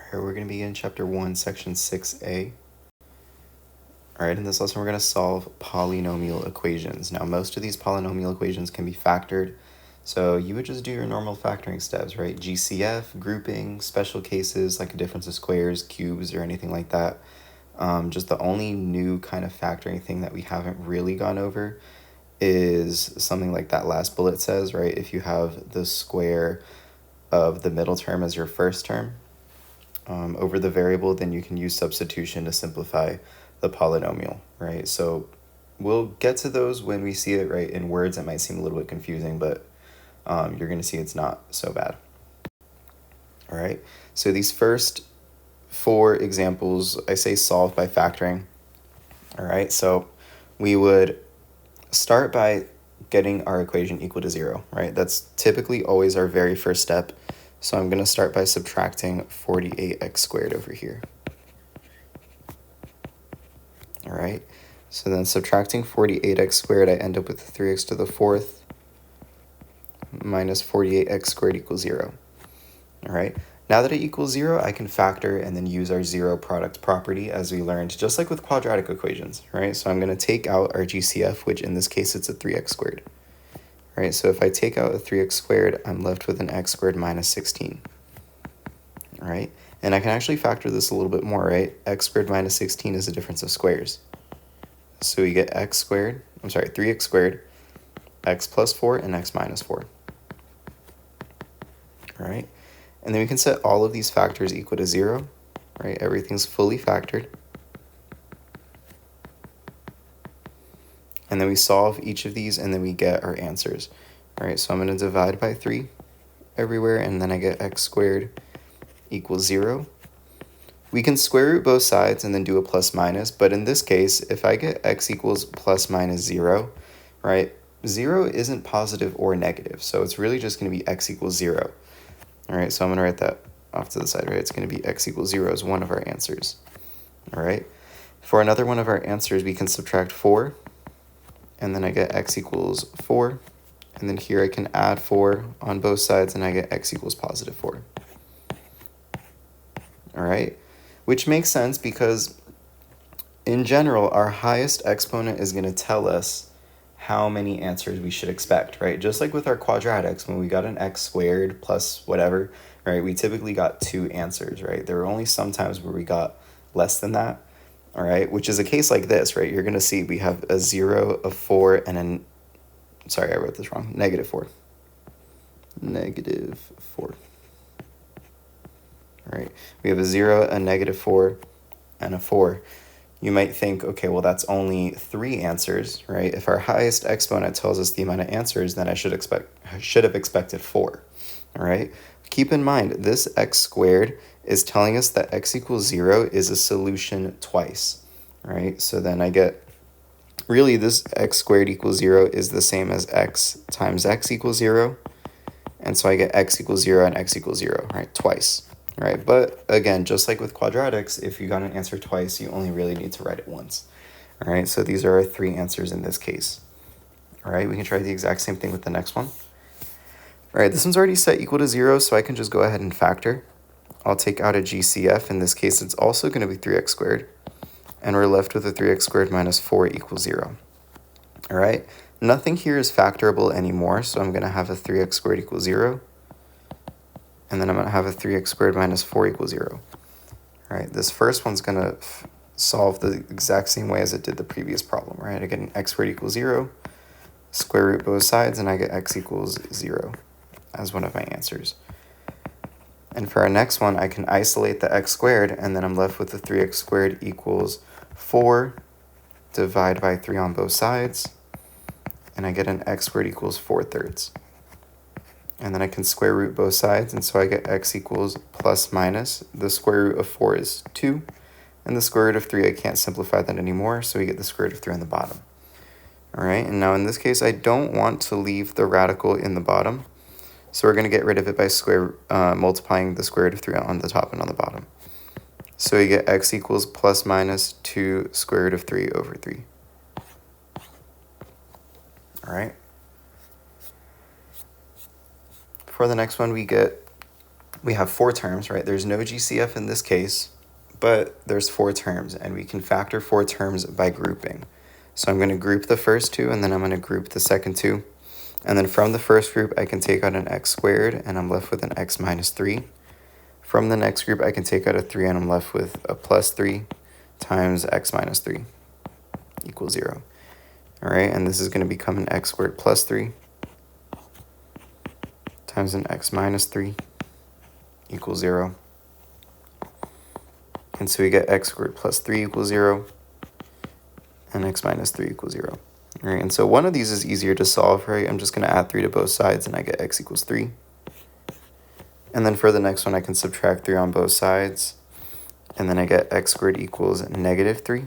Alright, we're going to begin chapter 1, section 6a. Alright, in this lesson we're going to solve polynomial equations. Now, most of these polynomial equations can be factored, so you would just do your normal factoring steps, right? GCF, grouping, special cases like a difference of squares, cubes, or anything like that. Just the only new kind of factoring thing that we haven't really gone over is something like that last bullet says, right? If you have the square of the middle term as your first term, over the variable, then you can use substitution to simplify the polynomial, right? So we'll get to those when we see it, right? In words, it might seem a little bit confusing, but you're going to see it's not so bad. All right, so these first 4 examples, I say solved by factoring. All right, so we would start by getting our equation equal to 0, right? That's typically always our very first step. So I'm going to start by subtracting 48x squared over here. All right, so then subtracting 48x squared, I end up with 3x to the 4th minus 48x squared equals 0. All right, now that it equals 0, I can factor and then use our zero product property as we learned, just like with quadratic equations, right? So I'm going to take out our GCF, which in this case it's a 3x squared. All right, so if I take out a 3x squared, I'm left with an x squared minus 16. All right, and I can actually factor this a little bit more, right? X squared minus 16 is a difference of squares. So we get 3x squared, x plus 4, and x minus 4. All right, and then we can set all of these factors equal to 0, right? Everything's fully factored. And then we solve each of these, and then we get our answers. All right, so I'm going to divide by 3 everywhere, and then I get x squared equals 0. We can square root both sides and then do a plus minus, but in this case, if I get x equals plus minus 0, right, 0 isn't positive or negative, so it's really just going to be x equals 0. All right, so I'm going to write that off to the side, right? It's going to be x equals 0 as one of our answers. All right, for another one of our answers, we can subtract 4, and then I get x equals 4, and then here I can add 4 on both sides, and I get x equals positive 4. All right, which makes sense because in general, our highest exponent is going to tell us how many answers we should expect, right? Just like with our quadratics, when we got an x squared plus whatever, right, we typically got 2 answers, right? There were only some times where we got less than that, all right, which is a case like this, right? You're going to see we have a 0, a 4, and sorry, I wrote this wrong, negative 4. Negative 4. All right, we have a 0, a negative 4, and a 4. You might think, okay, well, that's only 3 answers, right? If our highest exponent tells us the amount of answers, then I should have expected 4, all right? Keep in mind, this x squared is telling us that x equals 0 is a solution twice, right? So then I get, really, this x squared equals 0 is the same as x times x equals 0, and so I get x equals 0 and x equals 0, right, twice. Right, but again, just like with quadratics, if you got an answer twice, you only really need to write it once. All right, so these are our 3 answers in this case. All right, we can try the exact same thing with the next one. All right, this one's already set equal to 0, so I can just go ahead and factor. I'll take out a GCF. In this case, it's also going to be 3x squared, and we're left with a 3x squared minus 4 equals 0. All right, nothing here is factorable anymore, so I'm going to have a 3x squared equals 0. And then I'm going to have a 3x squared minus 4 equals 0. All right, this first one's going to solve the exact same way as it did the previous problem, right? I get an x squared equals 0, square root both sides, and I get x equals 0 as one of my answers. And for our next one, I can isolate the x squared, and then I'm left with the 3x squared equals 4, divide by 3 on both sides, and I get an x squared equals 4/3. And then I can square root both sides, and so I get x equals plus minus. The square root of 4 is 2, and the square root of 3, I can't simplify that anymore, so we get the square root of 3 on the bottom. All right, and now in this case, I don't want to leave the radical in the bottom, so we're going to get rid of it by multiplying the square root of 3 on the top and on the bottom. So we get x equals plus minus 2 square root of 3 over 3. All right. For the next one, we get we have 4 terms, right? There's no GCF in this case, but there's 4 terms, and we can factor 4 terms by grouping. So I'm going to group the first 2, and then I'm going to group the second 2. And then from the first group, I can take out an x squared, and I'm left with an x minus 3. From the next group, I can take out a 3, and I'm left with a plus 3 times x minus 3 equals 0. All right, and this is going to become an x squared plus 3 times an x minus 3 equals 0. And so we get x squared plus 3 equals 0, and x minus 3 equals 0. All right, and so one of these is easier to solve, right? I'm just going to add 3 to both sides, and I get x equals 3. And then for the next one, I can subtract 3 on both sides, and then I get x squared equals negative 3.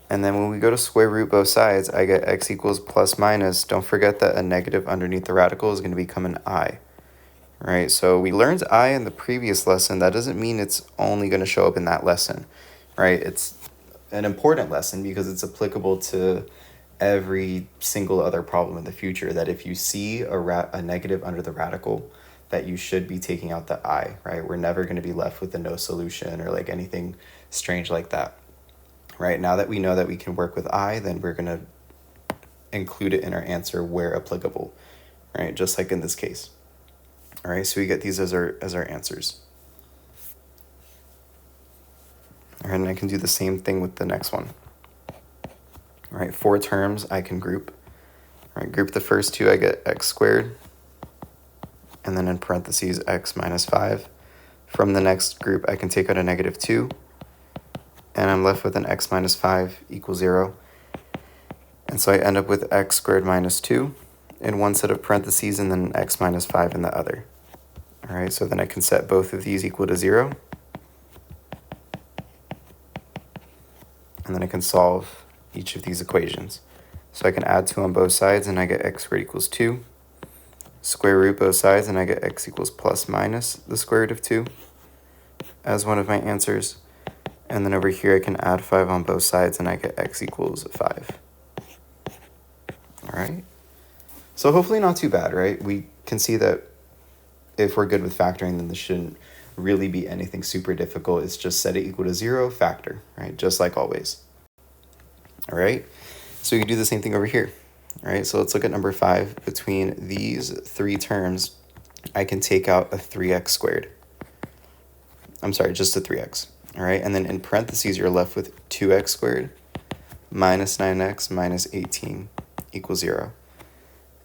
And then when we go to square root both sides, I get x equals plus minus. Don't forget that a negative underneath the radical is going to become an I. Right, so we learned I in the previous lesson. That doesn't mean it's only going to show up in that lesson, right? It's an important lesson because it's applicable to every single other problem in the future, that if you see a negative under the radical, that you should be taking out the I, right? We're never going to be left with a no solution or like anything strange like that, right? Now that we know that we can work with I, then we're going to include it in our answer where applicable, right? Just like in this case. All right, so we get these as our answers. All right, and I can do the same thing with the next one. All right, 4 terms I can group. All right, group the first 2, I get x squared, and then in parentheses x minus 5. From the next group, I can take out a negative 2, and I'm left with an x minus 5 equals 0. And so I end up with x squared minus 2 in one set of parentheses, and then x minus 5 in the other. All right, so then I can set both of these equal to 0. And then I can solve each of these equations. So I can add 2 on both sides, and I get x squared equals 2. Square root both sides, and I get x equals plus minus the square root of 2 as one of my answers. And then over here, I can add 5 on both sides, and I get x equals 5. All right. So hopefully not too bad, right? We can see that if we're good with factoring, then this shouldn't really be anything super difficult. It's just set it equal to 0, factor, right? Just like always. All right. So we can do the same thing over here. All right. So let's look at number 5. Between these 3 terms, I can take out a 3x squared. I'm sorry, just a 3x. All right. And then in parentheses, you're left with 2x squared minus 9x minus 18 equals 0.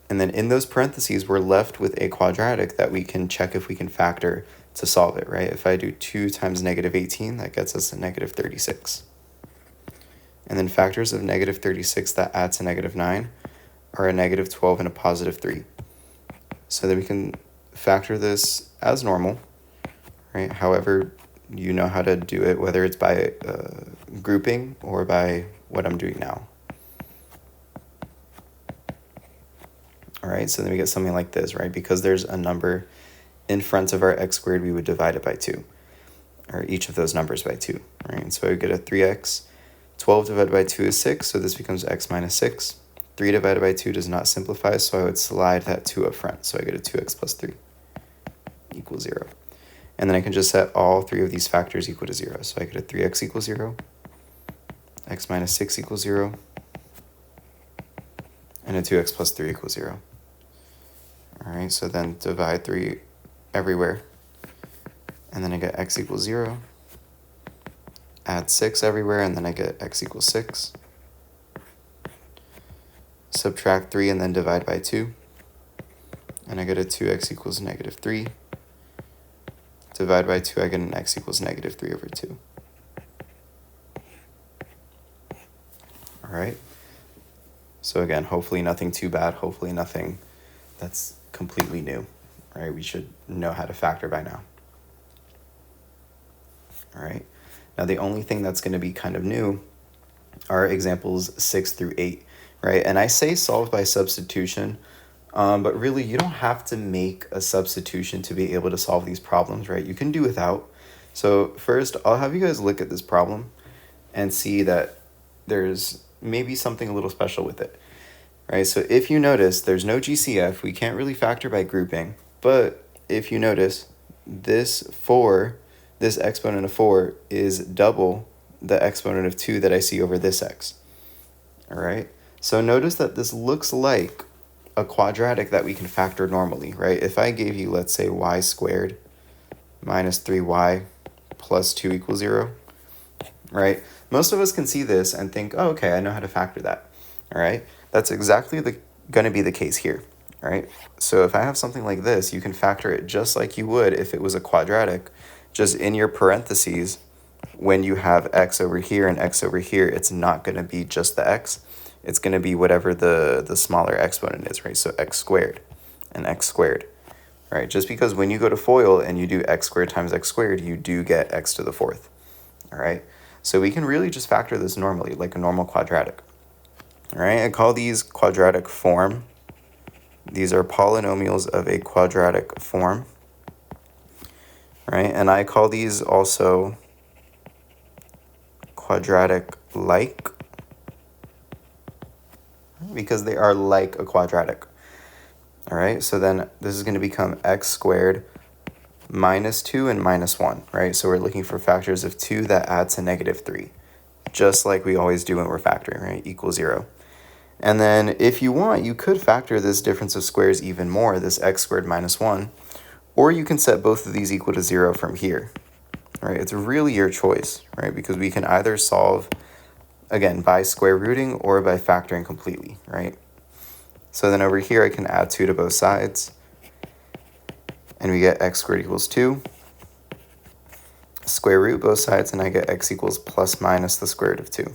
And then in those parentheses, we're left with a quadratic that we can check if we can factor to solve it, right? If I do 2 times negative 18, that gets us a negative 36. And then factors of negative 36 that add to negative 9 are a negative 12 and a positive 3. So then we can factor this as normal, right? However, you know how to do it, whether it's by grouping or by what I'm doing now. All right, so then we get something like this, right? Because there's a number in front of our x squared, we would divide it by 2, or each of those numbers by 2, right? And so I would get a 3x. 12 divided by 2 is 6, so this becomes x minus 6. 3 divided by 2 does not simplify, so I would slide that 2 up front. So I get a 2x plus 3 equals 0. And then I can just set all 3 of these factors equal to 0. So I get a 3x equals 0, x minus 6 equals 0, and a 2x plus 3 equals 0. All right, so then divide 3 everywhere. And then I get x equals 0. Add 6 everywhere, and then I get x equals 6. Subtract 3 and then divide by 2. And I get a 2x equals negative 3. Divide by 2, I get an x equals negative 3 over 2. All right. So again, hopefully nothing too bad. Hopefully nothing that's completely new, right? We should know how to factor by now. All right. Now, the only thing that's going to be kind of new are examples 6 through 8, right? And I say solve by substitution, but really you don't have to make a substitution to be able to solve these problems, right? You can do without. So first, I'll have you guys look at this problem and see that there's maybe something a little special with it, right? So if you notice, there's no GCF. We can't really factor by grouping, but if you notice, this exponent of 4 is double the exponent of 2 that I see over this x. All right? So notice that this looks like a quadratic that we can factor normally, right? If I gave you, let's say, y squared minus 3y plus 2 equals 0, right? Most of us can see this and think, oh, okay, I know how to factor that, all right? That's exactly going to be the case here, all right? So if I have something like this, you can factor it just like you would if it was a quadratic. Just in your parentheses, when you have x over here and x over here, it's not going to be just the x. It's going to be whatever the smaller exponent is, right? So x squared and x squared, right? Just because when you go to FOIL and you do x squared times x squared, you do get x to the fourth, all right? So we can really just factor this normally, like a normal quadratic, all right? I call these quadratic form. These are polynomials of a quadratic form, right? And I call these also quadratic-like because they are like a quadratic, all right? So then this is going to become x squared minus 2 and minus 1, right? So we're looking for factors of 2 that add to negative 3, just like we always do when we're factoring, right? Equals 0. And then if you want, you could factor this difference of squares even more, this x squared minus 1, or you can set both of these equal to 0 from here, right? It's really your choice, right? Because we can either solve, again, by square rooting or by factoring completely, right? So then over here, I can add 2 to both sides, and we get x squared equals 2. Square root both sides, and I get x equals plus minus the square root of 2.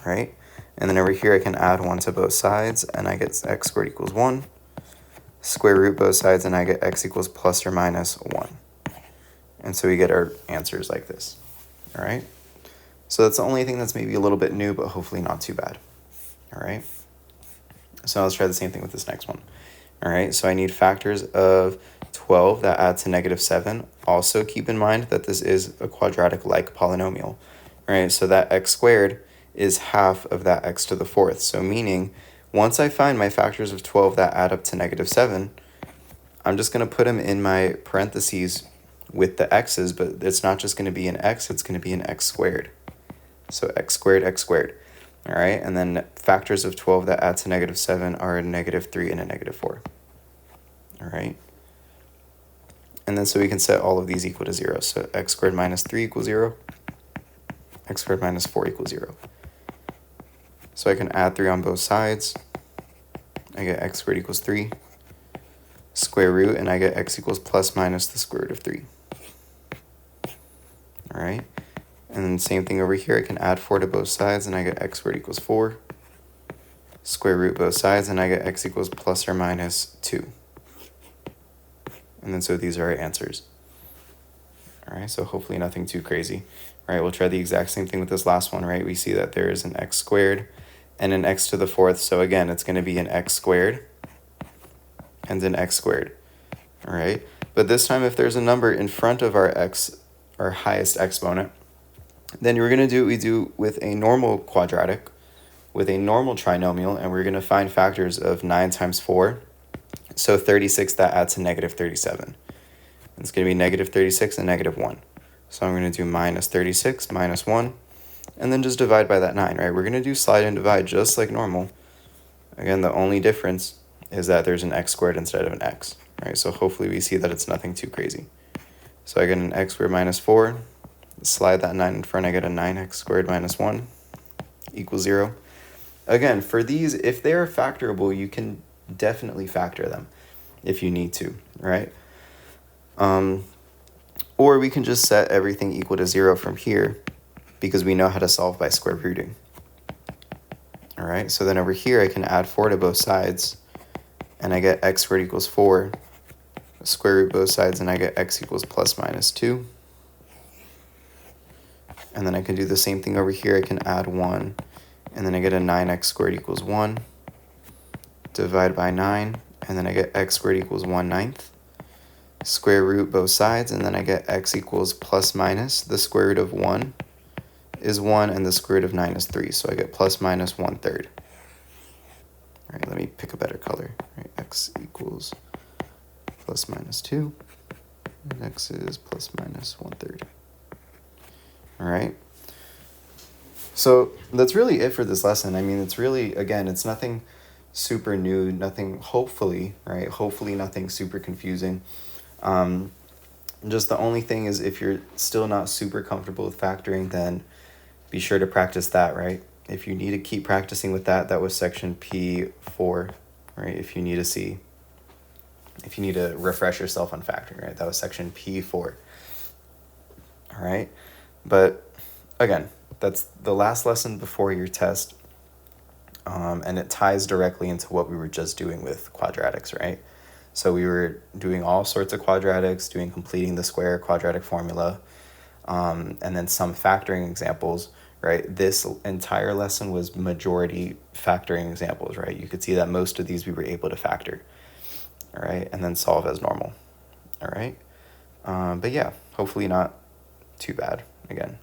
Right? And then over here, I can add 1 to both sides, and I get x squared equals 1. Square root both sides, and I get x equals plus or minus 1. And so we get our answers like this. All right? So that's the only thing that's maybe a little bit new, but hopefully not too bad. All right? So let's try the same thing with this next one. All right, so I need factors of 12 that add to negative 7. Also keep in mind that this is a quadratic-like polynomial. All right, so that x squared is half of that x to the fourth. So meaning, once I find my factors of 12 that add up to negative 7, I'm just going to put them in my parentheses with the x's, but it's not just going to be an x, it's going to be an x squared. So x squared. All right, and then factors of 12 that add to negative 7 are a negative 3 and a negative 4. All right. And then so we can set all of these equal to 0. So x squared minus 3 equals 0. X squared minus 4 equals 0. So I can add 3 on both sides. I get x squared equals 3. Square root, and I get x equals plus minus the square root of 3. All right. And then same thing over here, I can add 4 to both sides, and I get x squared equals 4. Square root both sides, and I get x equals plus or minus 2. And then so these are our answers. All right, so hopefully nothing too crazy. All right, we'll try the exact same thing with this last one, right? We see that there is an x squared and an x to the fourth. So again, it's going to be an x squared and an x squared. All right, but this time if there's a number in front of our x, our highest exponent, then we're going to do what we do with a normal quadratic, with a normal trinomial, and we're going to find factors of 9 times 4. So 36, that adds to negative 37. It's going to be negative 36 and negative 1. So I'm going to do minus 36 minus 1, and then just divide by that 9, right? We're going to do slide and divide just like normal. Again, the only difference is that there's an x squared instead of an x, right? So hopefully we see that it's nothing too crazy. So I get an x squared minus 4. Slide that 9 in front, I get a 9x squared minus 1 equals 0. Again, for these, if they're factorable, you can definitely factor them if you need to, right? Or we can just set everything equal to 0 from here because we know how to solve by square rooting. All right, so then over here I can add 4 to both sides, and I get x squared equals 4. Square root both sides, and I get x equals plus minus 2. And then I can do the same thing over here. I can add 1, and then I get a 9x squared equals 1. Divide by 9, and then I get x squared equals 1/9. Square root both sides, and then I get x equals plus minus. The square root of 1 is 1, and the square root of 9 is 3. So I get plus minus 1/3. All right, let me pick a better color. All right, x equals plus minus 2, and x is plus minus 1/3. All right. So that's really it for this lesson. I mean, it's really, again, it's nothing super new, nothing, hopefully, right? Hopefully nothing super confusing. Just the only thing is if you're still not super comfortable with factoring, then be sure to practice that, right? If you need to keep practicing with that, that was section P4, right? If you need to refresh yourself on factoring, right? That was section P4. All right. But again, that's the last lesson before your test. And it ties directly into what we were just doing with quadratics, right? So we were doing all sorts of quadratics, completing the square quadratic formula, and then some factoring examples, right? This entire lesson was majority factoring examples, right? You could see that most of these we were able to factor, all right? And then solve as normal, all right? But yeah, hopefully not too bad again.